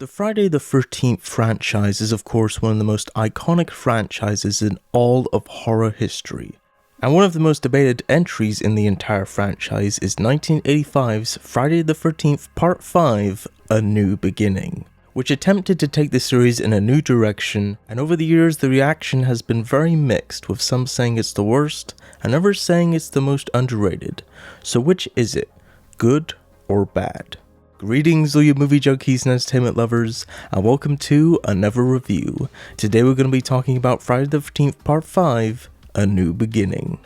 The Friday the 13th franchise is of course one of the most iconic franchises in all of horror history. And one of the most debated entries in the entire franchise is 1985's Friday the 13th Part 5, A New Beginning, which attempted to take the series in a new direction, and over the years the reaction has been very mixed, with some saying it's the worst, and others saying it's the most underrated. So which is it? Good or bad? Greetings all you movie junkies and entertainment lovers, and welcome to another review. Today we're going to be talking about Friday the 13th Part 5, A New Beginning.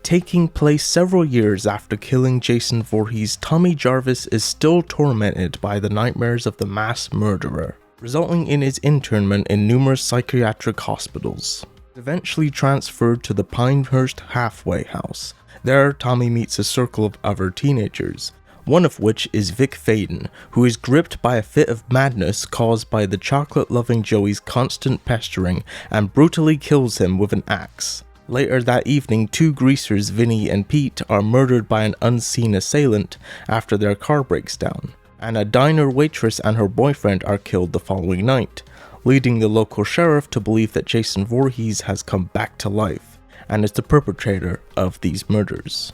Taking place several years after killing Jason Voorhees, Tommy Jarvis is still tormented by the nightmares of the mass murderer, resulting in his internment in numerous psychiatric hospitals. Eventually transferred to the Pinehurst Halfway House. There, Tommy meets a circle of other teenagers, one of which is Vic Faden, who is gripped by a fit of madness caused by the chocolate-loving Joey's constant pestering and brutally kills him with an axe. Later that evening, two greasers, Vinny and Pete, are murdered by an unseen assailant after their car breaks down, and a diner waitress and her boyfriend are killed the following night, leading the local sheriff to believe that Jason Voorhees has come back to life and is the perpetrator of these murders.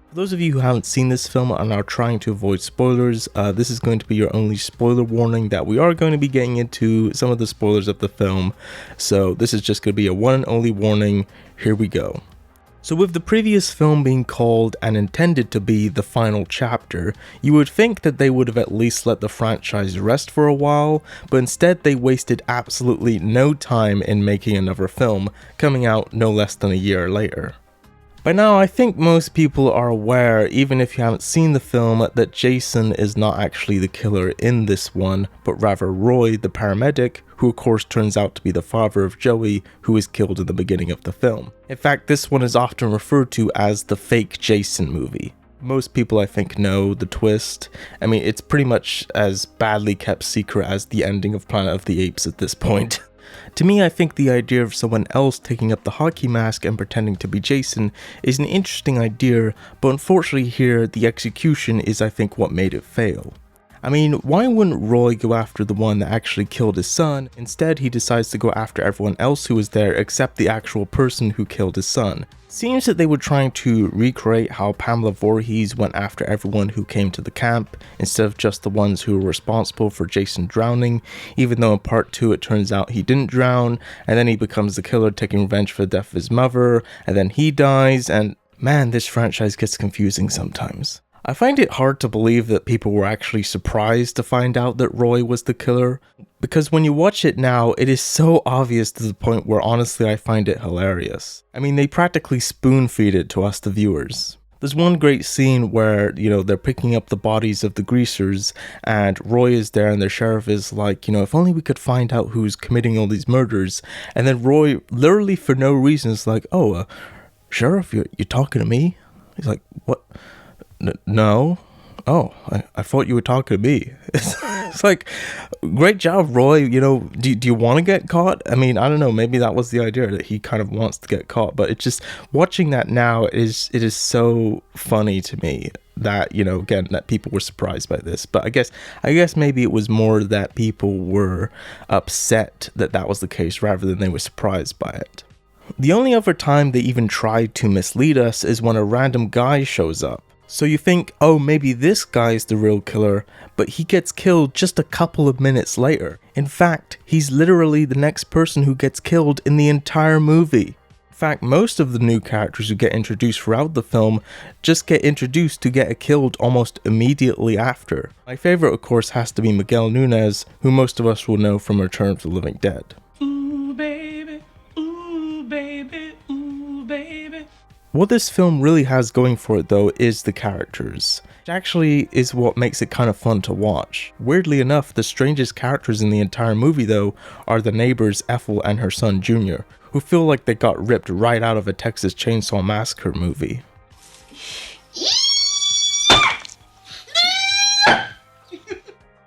For those of you who haven't seen this film and are trying to avoid spoilers, this is going to be your only spoiler warning that we are going to be getting into some of the spoilers of the film, so this is just going to be a one and only warning. Here we go. So with the previous film being called and intended to be the final chapter, you would think that they would have at least let the franchise rest for a while, but instead they wasted absolutely no time in making another film, coming out no less than a year later. By now, I think most people are aware, even if you haven't seen the film, that Jason is not actually the killer in this one, but rather Roy, the paramedic, who of course turns out to be the father of Joey, who is killed in the beginning of the film. In fact, this one is often referred to as the fake Jason movie. Most people, I think, know the twist. I mean, it's pretty much as badly kept secret as the ending of Planet of the Apes at this point. To me, I think the idea of someone else taking up the hockey mask and pretending to be Jason is an interesting idea, but unfortunately here, the execution is I think what made it fail. I mean, why wouldn't Roy go after the one that actually killed his son? Instead, he decides to go after everyone else who was there except the actual person who killed his son. Seems that they were trying to recreate how Pamela Voorhees went after everyone who came to the camp, instead of just the ones who were responsible for Jason drowning, even though in part 2 it turns out he didn't drown, and then he becomes the killer taking revenge for the death of his mother, and then he dies, and man, this franchise gets confusing sometimes. I find it hard to believe that people were actually surprised to find out that Roy was the killer, because when you watch it now, it is so obvious to the point where honestly I find it hilarious. I mean, they practically spoon-feed it to us, the viewers. There's one great scene where, they're picking up the bodies of the greasers, and Roy is there and the sheriff is like, if only we could find out who's committing all these murders, and then Roy, literally for no reason, is like, Sheriff, you're talking to me? He's like, what? No. Oh, I thought you were talking to me. It's like, great job, Roy. Do you want to get caught? I mean, I don't know. Maybe that was the idea, that he kind of wants to get caught. But it's just, watching that now, it is so funny to me that, again, that people were surprised by this. But I guess maybe it was more that people were upset that was the case rather than they were surprised by it. The only other time they even tried to mislead us is when a random guy shows up. So you think, oh, maybe this guy's the real killer, but he gets killed just a couple of minutes later. In fact, he's literally the next person who gets killed in the entire movie. In fact, most of the new characters who get introduced throughout the film just get introduced to get killed almost immediately after. My favorite, of course, has to be Miguel Nunez, who most of us will know from Return of the Living Dead. Ooh, baby. Ooh, baby. Ooh, baby. What this film really has going for it though is the characters, which actually is what makes it kind of fun to watch. Weirdly enough, the strangest characters in the entire movie though are the neighbors Ethel and her son Junior, who feel like they got ripped right out of a Texas Chainsaw Massacre movie.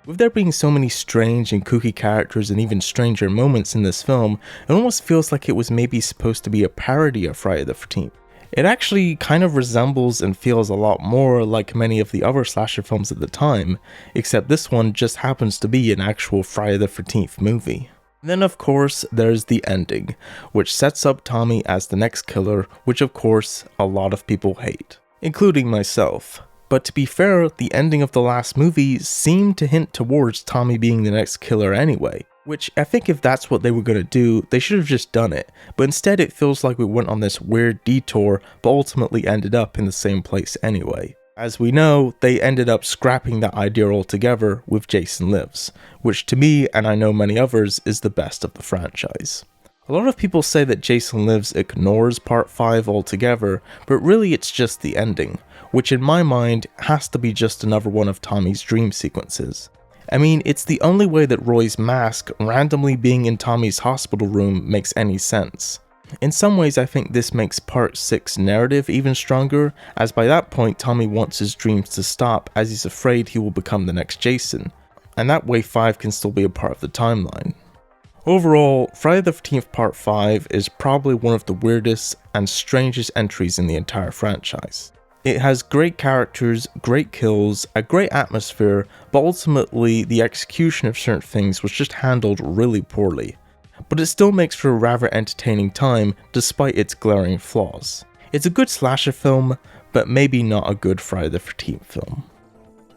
With there being so many strange and kooky characters and even stranger moments in this film, it almost feels like it was maybe supposed to be a parody of Friday the 13th. It actually kind of resembles and feels a lot more like many of the other slasher films at the time, except this one just happens to be an actual Friday the 13th movie. Then of course there's the ending, which sets up Tommy as the next killer, which of course a lot of people hate, including myself. But to be fair, the ending of the last movie seemed to hint towards Tommy being the next killer anyway, which I think if that's what they were going to do, they should have just done it, but instead it feels like we went on this weird detour but ultimately ended up in the same place anyway. As we know, they ended up scrapping that idea altogether with Jason Lives, which to me, and I know many others, is the best of the franchise. A lot of people say that Jason Lives ignores part 5 altogether, but really it's just the ending, which in my mind has to be just another one of Tommy's dream sequences. I mean, it's the only way that Roy's mask randomly being in Tommy's hospital room makes any sense. In some ways I think this makes part 6 narrative even stronger, as by that point Tommy wants his dreams to stop as he's afraid he will become the next Jason, and that way 5 can still be a part of the timeline. Overall, Friday the 13th Part 5 is probably one of the weirdest and strangest entries in the entire franchise. It has great characters, great kills, a great atmosphere, but ultimately the execution of certain things was just handled really poorly. But it still makes for a rather entertaining time despite its glaring flaws. It's a good slasher film, but maybe not a good Friday the 13th film.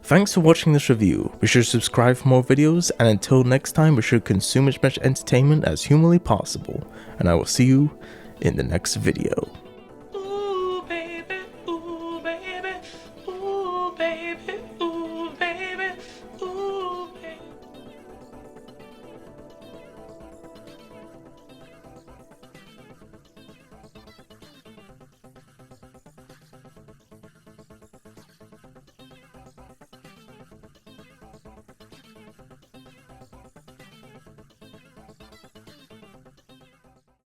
Thanks for watching this review. Be sure to subscribe for more videos, and until next time be sure to consume as much entertainment as humanly possible, and I will see you in the next video.